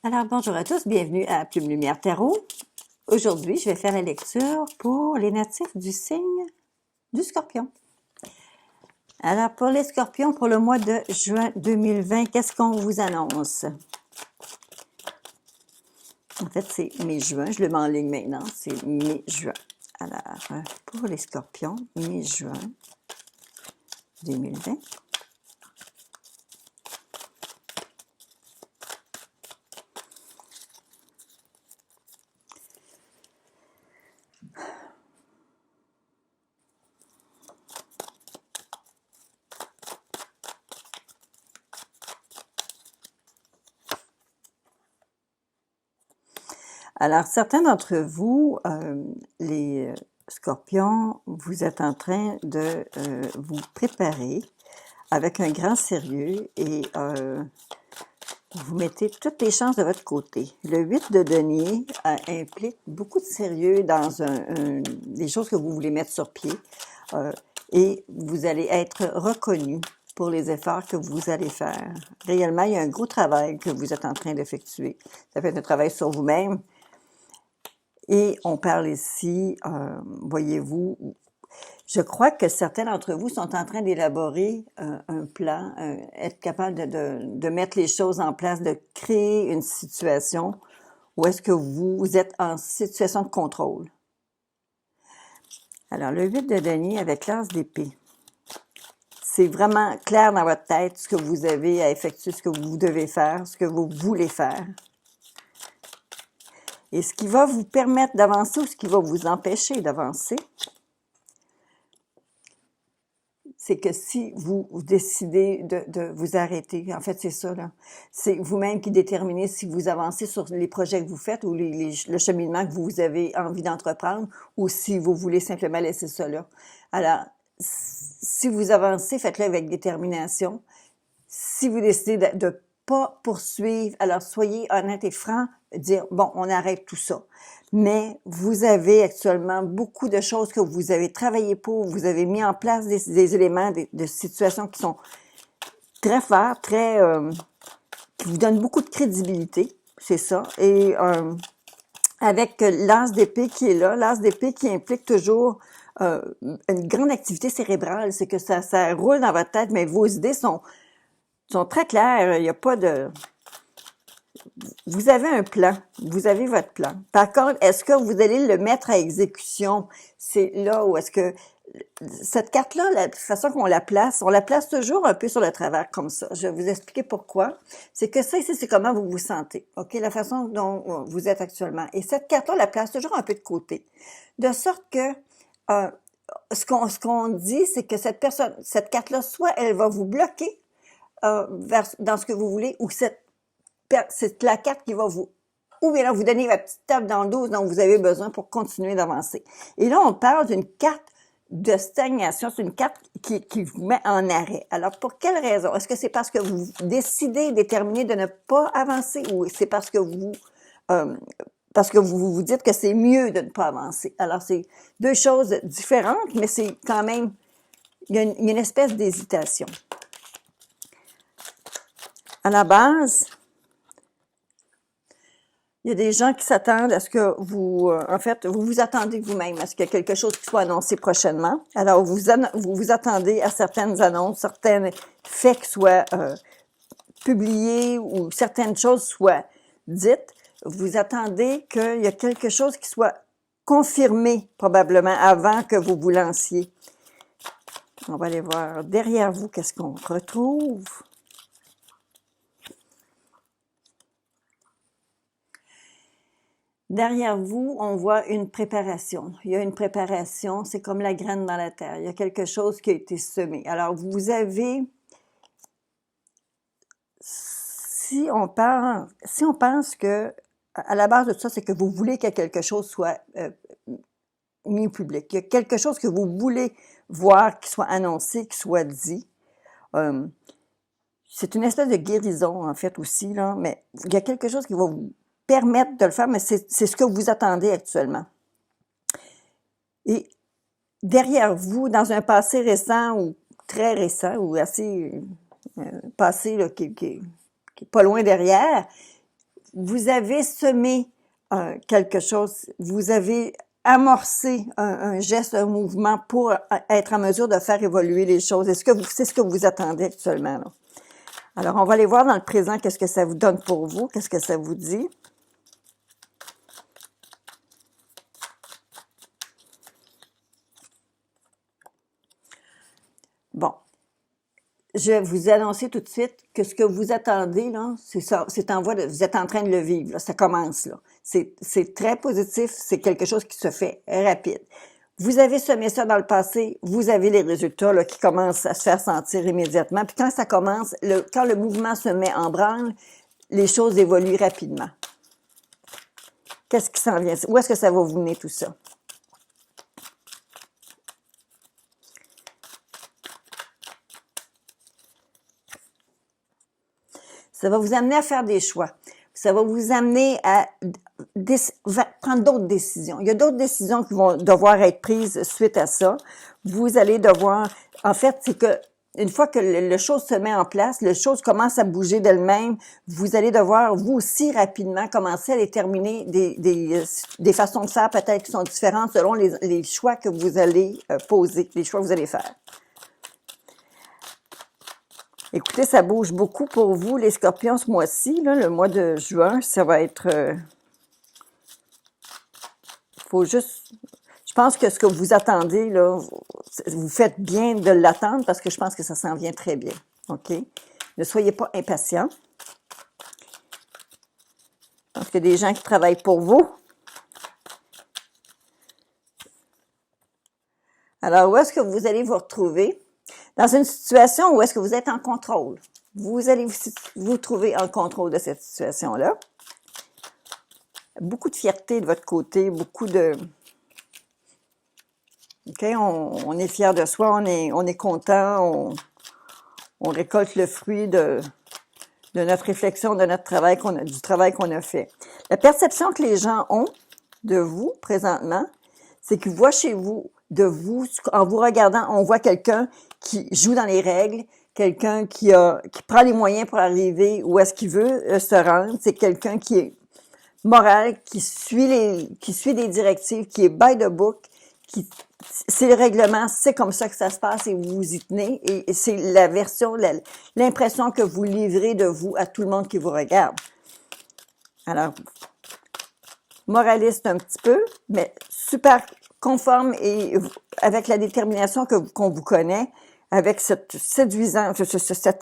Alors, bonjour à tous, bienvenue à Plume Lumière Tarot. Aujourd'hui, je vais faire la lecture pour les natifs du signe du Scorpion. Alors, pour les Scorpions, pour le mois de juin 2020, qu'est-ce qu'on vous annonce? En fait, c'est mai-juin, je le mets en ligne maintenant, c'est mai-juin. Alors, pour les Scorpions, mai-juin 2020. Alors, certains d'entre vous, les Scorpions, vous êtes en train de vous préparer avec un grand sérieux et vous mettez toutes les chances de votre côté. Le 8 de denier implique beaucoup de sérieux dans des choses que vous voulez mettre sur pied et vous allez être reconnu pour les efforts que vous allez faire. Réellement, il y a un gros travail que vous êtes en train d'effectuer. Ça peut être un travail sur vous-même. Et on parle ici, voyez-vous, je crois que certains d'entre vous sont en train d'élaborer un plan, être capable de mettre les choses en place, de créer une situation où est-ce que vous êtes en situation de contrôle. Alors, le 8 de denier avec l'as d'épée. C'est vraiment clair dans votre tête ce que vous avez à effectuer, ce que vous devez faire, ce que vous voulez faire. Et ce qui va vous permettre d'avancer ou ce qui va vous empêcher d'avancer, c'est que si vous décidez de vous arrêter, en fait, c'est ça, là. C'est vous-même qui déterminez si vous avancez sur les projets que vous faites ou le cheminement que vous avez envie d'entreprendre ou si vous voulez simplement laisser ça là. Alors, si vous avancez, faites-le avec détermination. Si vous décidez de pas poursuivre, alors soyez honnête et franc, dire, bon, on arrête tout ça. Mais vous avez actuellement beaucoup de choses que vous avez travaillé pour, vous avez mis en place des éléments, de situations qui sont très forts, qui vous donnent beaucoup de crédibilité, c'est ça. Et avec l'as d'épée qui est là, l'as d'épée qui implique toujours une grande activité cérébrale, c'est que ça roule dans votre tête, mais vos idées sont très claires, il n'y a pas de... Vous avez un plan, vous avez votre plan. Par contre, est-ce que vous allez le mettre à exécution? C'est là où est-ce que... Cette carte-là, la façon qu'on la place, on la place toujours un peu sur le travers comme ça. Je vais vous expliquer pourquoi. C'est que ça ici, c'est comment vous vous sentez, OK? La façon dont vous êtes actuellement. Et cette carte-là, on la place toujours un peu de côté. De sorte que... ce qu'on dit, c'est que cette carte-là, soit elle va vous bloquer dans ce que vous voulez, ou c'est la carte qui va ou bien là, vous donner la petite tape dans le dos dont vous avez besoin pour continuer d'avancer. Et là, on parle d'une carte de stagnation, c'est une carte qui vous met en arrêt. Alors, pour quelle raison? Est-ce que c'est parce que vous décidez, déterminez de ne pas avancer ou c'est parce que vous vous dites que c'est mieux de ne pas avancer? Alors, c'est deux choses différentes, mais c'est quand même, il y a une espèce d'hésitation. À la base, il y a des gens qui s'attendent à ce que vous, en fait, vous vous attendez vous-même à ce qu'il y ait quelque chose qui soit annoncé prochainement. Alors, vous vous attendez à certaines annonces, certains faits qui soient publiés ou certaines choses soient dites. Vous attendez qu'il y ait quelque chose qui soit confirmé probablement avant que vous vous lanciez. On va aller voir derrière vous qu'est-ce qu'on retrouve. Derrière vous, on voit une préparation. Il y a une préparation, c'est comme la graine dans la terre. Il y a quelque chose qui a été semé. Alors, vous avez, si on pense que, à la base de tout ça, c'est que vous voulez que quelque chose soit mis au public. Il y a quelque chose que vous voulez voir qui soit annoncé, qui soit dit. C'est une espèce de guérison, en fait, aussi, là, mais il y a quelque chose qui va vous permettre de le faire, mais c'est ce que vous attendez actuellement. Et derrière vous, dans un passé récent ou très récent ou assez passé là, qui est pas loin derrière, vous avez semé quelque chose, vous avez amorcé un geste, un mouvement pour être en mesure de faire évoluer les choses. C'est ce que vous attendez actuellement, là? Alors, on va aller voir dans le présent qu'est-ce que ça vous donne pour vous, qu'est-ce que ça vous dit. Bon, je vais vous annoncer tout de suite que ce que vous attendez, là, c'est ça, c'est en voie de, vous êtes en train de le vivre, là, ça commence, là. C'est très positif, c'est quelque chose qui se fait rapide. Vous avez semé ça dans le passé, vous avez les résultats, là, qui commencent à se faire sentir immédiatement. Puis quand ça commence, quand le mouvement se met en branle, les choses évoluent rapidement. Qu'est-ce qui s'en vient? Où est-ce que ça va vous mener tout ça? Ça va vous amener à faire des choix. Ça va vous amener à prendre d'autres décisions. Il y a d'autres décisions qui vont devoir être prises suite à ça. Vous allez devoir... En fait, c'est que une fois que le chose se met en place, le chose commence à bouger d'elle-même, vous allez devoir, vous aussi, rapidement, commencer à déterminer des façons de faire peut-être qui sont différentes selon les choix que vous allez poser, les choix que vous allez faire. Écoutez, ça bouge beaucoup pour vous, les scorpions, ce mois-ci, là, le mois de juin, ça va être... faut juste... Je pense que ce que vous attendez, là, vous faites bien de l'attendre parce que je pense que ça s'en vient très bien. OK? Ne soyez pas impatients. Parce qu'il y a des gens qui travaillent pour vous. Alors, où est-ce que vous allez vous retrouver? Dans une situation où est-ce que vous êtes en contrôle. Vous allez vous trouver en contrôle de cette situation-là. Beaucoup de fierté de votre côté, beaucoup de... OK, on est fier de soi, on est content, on récolte le fruit de notre réflexion, de notre travail du travail qu'on a fait. La perception que les gens ont de vous présentement, c'est qu'ils voient chez vous, de vous, en vous regardant, on voit quelqu'un qui joue dans les règles, quelqu'un qui prend les moyens pour arriver où est-ce qu'il veut se rendre. C'est quelqu'un qui est moral, qui suit des directives, qui est by the book, c'est le règlement, c'est comme ça que ça se passe et vous vous y tenez. Et c'est la version, l'impression que vous livrez de vous à tout le monde qui vous regarde. Alors, moraliste un petit peu, mais super conforme et avec la détermination qu'on vous connaît, avec cet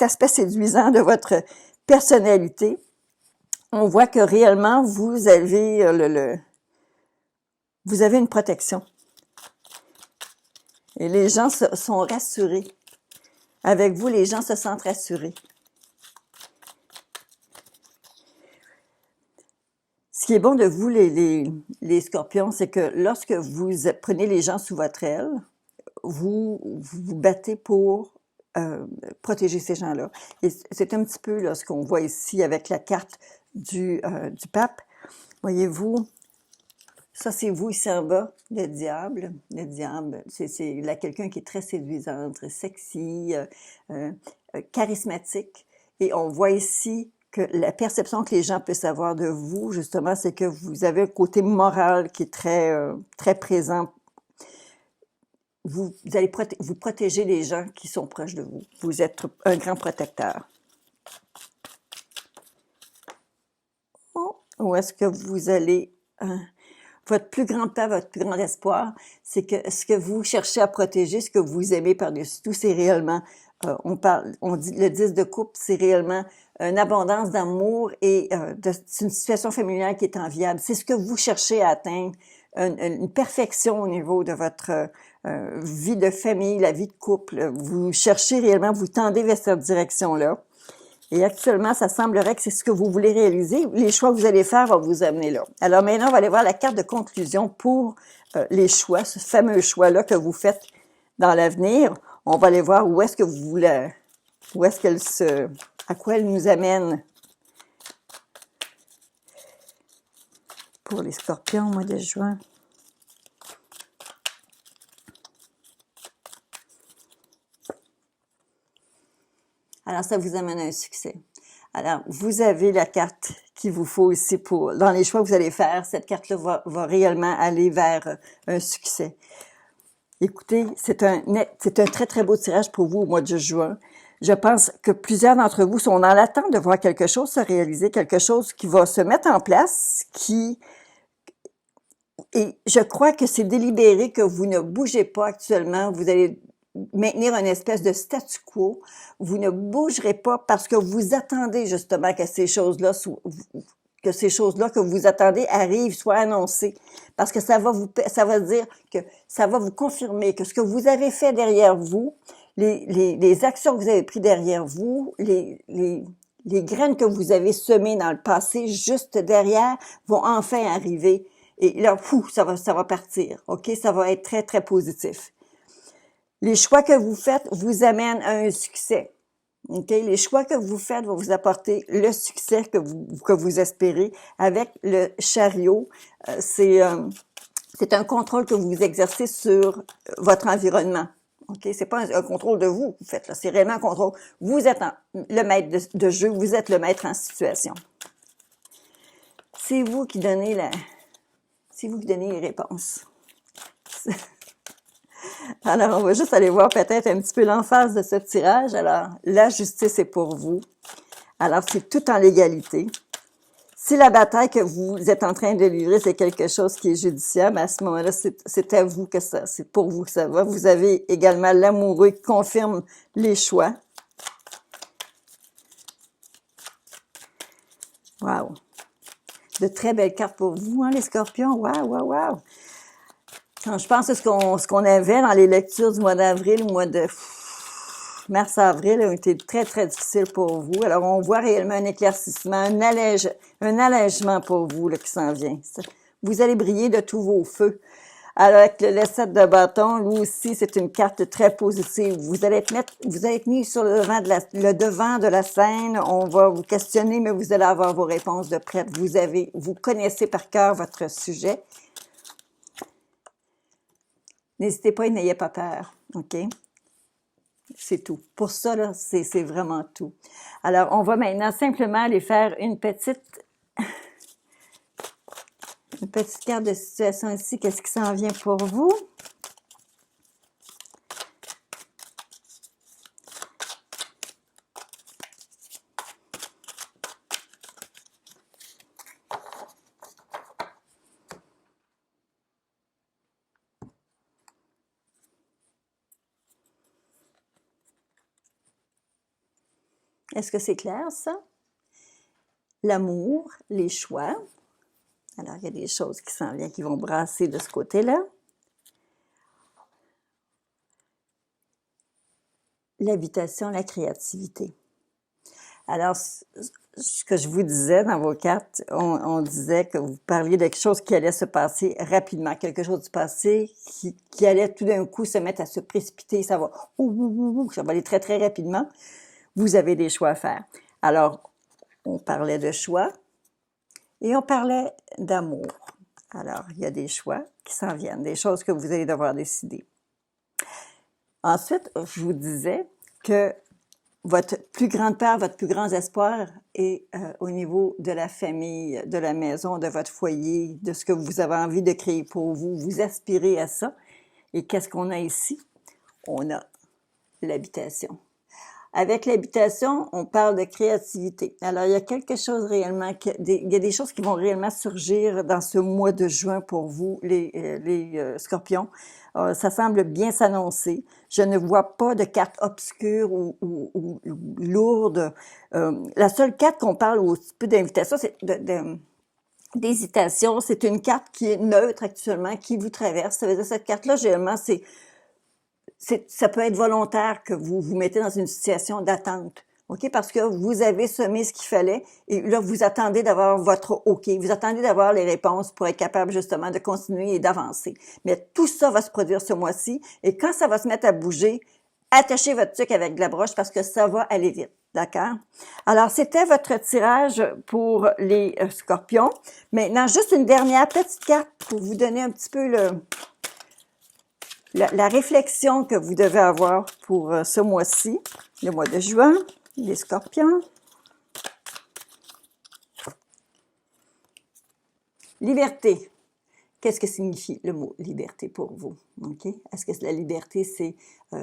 aspect séduisant de votre personnalité, on voit que réellement, vous avez vous avez une protection. Et les gens sont rassurés. Avec vous, les gens se sentent rassurés. Ce qui est bon de vous, les scorpions, c'est que lorsque vous prenez les gens sous votre aile, vous vous battez pour protéger ces gens-là. Et c'est un petit peu là, ce qu'on voit ici avec la carte du pape. Voyez-vous, ça c'est vous ici en bas, le diable. Le diable, c'est là quelqu'un qui est très séduisant, très sexy, charismatique. Et on voit ici que la perception que les gens peuvent avoir de vous, justement, c'est que vous avez un côté moral qui est très présent. Vous allez vous protéger les gens qui sont proches de vous. Vous êtes un grand protecteur. Où est-ce que vous allez... votre plus grand peur, votre plus grand espoir, c'est que ce que vous cherchez à protéger, ce que vous aimez par-dessus tout, c'est réellement... on dit le 10 de coupe, c'est réellement une abondance d'amour et c'est une situation familiale qui est enviable. C'est ce que vous cherchez à atteindre, une perfection au niveau de votre vie de famille, la vie de couple. Vous cherchez réellement, vous tendez vers cette direction-là. Et actuellement, ça semblerait que c'est ce que vous voulez réaliser. Les choix que vous allez faire vont vous amener là. Alors maintenant, on va aller voir la carte de conclusion pour les choix, ce fameux choix-là que vous faites dans l'avenir. On va aller voir où est-ce que vous voulez, où est-ce qu'elle à quoi elle nous amène. Pour les scorpions, mois de juin. Alors, ça vous amène à un succès. Alors, vous avez la carte qu'il vous faut ici dans les choix que vous allez faire. Cette carte-là va réellement aller vers un succès. Écoutez, c'est un très, très beau tirage pour vous au mois de juin. Je pense que plusieurs d'entre vous sont dans l'attente de voir quelque chose se réaliser, quelque chose qui va se mettre en place, et je crois que c'est délibéré que vous ne bougez pas actuellement. Vous allez maintenir une espèce de statu quo. Vous ne bougerez pas parce que vous attendez justement que ces choses-là que vous attendez arrivent, soient annoncées. Parce que ça va dire que ça va vous confirmer que ce que vous avez fait derrière vous, les actions que vous avez prises derrière vous, les graines que vous avez semées dans le passé, juste derrière, vont enfin arriver. Et là, ça va partir. OK? Ça va être très, très positif. Les choix que vous faites vous amènent à un succès. OK? Les choix que vous faites vont vous apporter le succès que vous espérez. Avec le chariot, c'est un contrôle que vous exercez sur votre environnement. OK? C'est pas un contrôle de vous que vous faites là. C'est réellement un contrôle. Vous êtes le maître de jeu. Vous êtes le maître en situation. C'est vous qui donnez les réponses. Alors, on va juste aller voir peut-être un petit peu l'emphase de ce tirage. Alors, la justice est pour vous. Alors, c'est tout en légalité. Si la bataille que vous êtes en train de livrer, c'est quelque chose qui est judiciable, à ce moment-là, c'est à vous que c'est pour vous que ça va. Vous avez également l'amoureux qui confirme les choix. Wow! De très belles cartes pour vous, hein, les scorpions. Wow, wow, wow! Quand je pense à ce qu'on avait dans les lectures du mois d'avril, le mois de mars-avril ont été très, très difficiles pour vous. Alors, on voit réellement un éclaircissement, un allègement pour vous là, qui s'en vient. Vous allez briller de tous vos feux. Alors, avec le 7 de bâton, lui aussi, c'est une carte très positive. Vous allez être mis sur le devant de la scène. On va vous questionner, mais vous allez avoir vos réponses de prête. Vous connaissez par cœur votre sujet. N'hésitez pas et n'ayez pas peur, OK? C'est tout. Pour ça, là, c'est vraiment tout. Alors, on va maintenant simplement aller faire une petite carte de situation ici. Qu'est-ce qui s'en vient pour vous? Est-ce que c'est clair, ça? L'amour, les choix. Alors, il y a des choses qui s'en viennent, qui vont brasser de ce côté-là. L'habitation, la créativité. Alors, ce que je vous disais dans vos cartes, on disait que vous parliez de quelque chose qui allait se passer rapidement, quelque chose du passé qui allait tout d'un coup se mettre à se précipiter, ça va aller très, très rapidement. Vous avez des choix à faire. Alors, on parlait de choix et on parlait d'amour. Alors, il y a des choix qui s'en viennent, des choses que vous allez devoir décider. Ensuite, je vous disais que votre plus grande peur, votre plus grand espoir est au niveau de la famille, de la maison, de votre foyer, de ce que vous avez envie de créer pour vous. Vous aspirez à ça. Et qu'est-ce qu'on a ici? On a l'habitation. Avec l'habitation, on parle de créativité. Alors, il y a quelque chose réellement, il y a des choses qui vont réellement surgir dans ce mois de juin pour vous, les scorpions. Ça semble bien s'annoncer. Je ne vois pas de carte obscure ou lourde. La seule carte qu'on parle un petit peu d'invitation, c'est d'hésitation. C'est une carte qui est neutre actuellement, qui vous traverse. Ça veut dire que cette carte-là, généralement, ça peut être volontaire que vous vous mettez dans une situation d'attente, OK? Parce que vous avez semé ce qu'il fallait et là, vous attendez d'avoir votre OK. Vous attendez d'avoir les réponses pour être capable justement de continuer et d'avancer. Mais tout ça va se produire ce mois-ci et quand ça va se mettre à bouger, attachez votre truc avec de la broche parce que ça va aller vite, d'accord? Alors, c'était votre tirage pour les scorpions. Maintenant, juste une dernière petite carte pour vous donner un petit peu la réflexion que vous devez avoir pour ce mois-ci, le mois de juin, les scorpions. Liberté. Qu'est-ce que signifie le mot liberté pour vous? OK? Est-ce que la liberté, c'est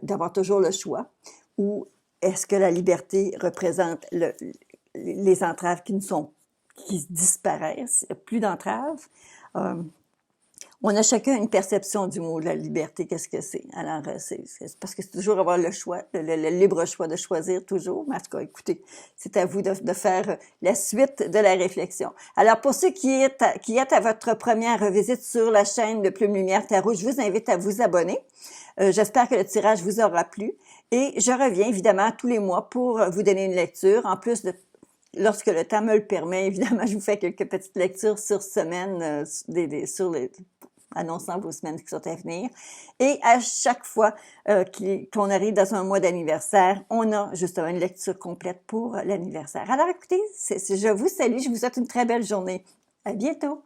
d'avoir toujours le choix? Ou est-ce que la liberté représente les entraves qui disparaissent? Il n'y a plus d'entraves. On a chacun une perception du mot de la liberté, qu'est-ce que c'est. Alors, c'est parce que c'est toujours avoir le choix, le libre choix de choisir toujours. Mais en tout cas, écoutez, c'est à vous de faire la suite de la réflexion. Alors, pour ceux qui êtes à votre première visite sur la chaîne de Plume Lumière Tarot, je vous invite à vous abonner. J'espère que le tirage vous aura plu. Et je reviens évidemment tous les mois pour vous donner une lecture. En plus de lorsque le temps me le permet, évidemment, je vous fais quelques petites lectures sur semaine, sur les annonçant vos semaines qui sont à venir. Et à chaque fois qu'on arrive dans un mois d'anniversaire, on a justement une lecture complète pour l'anniversaire. Alors écoutez, je vous salue, je vous souhaite une très belle journée. À bientôt!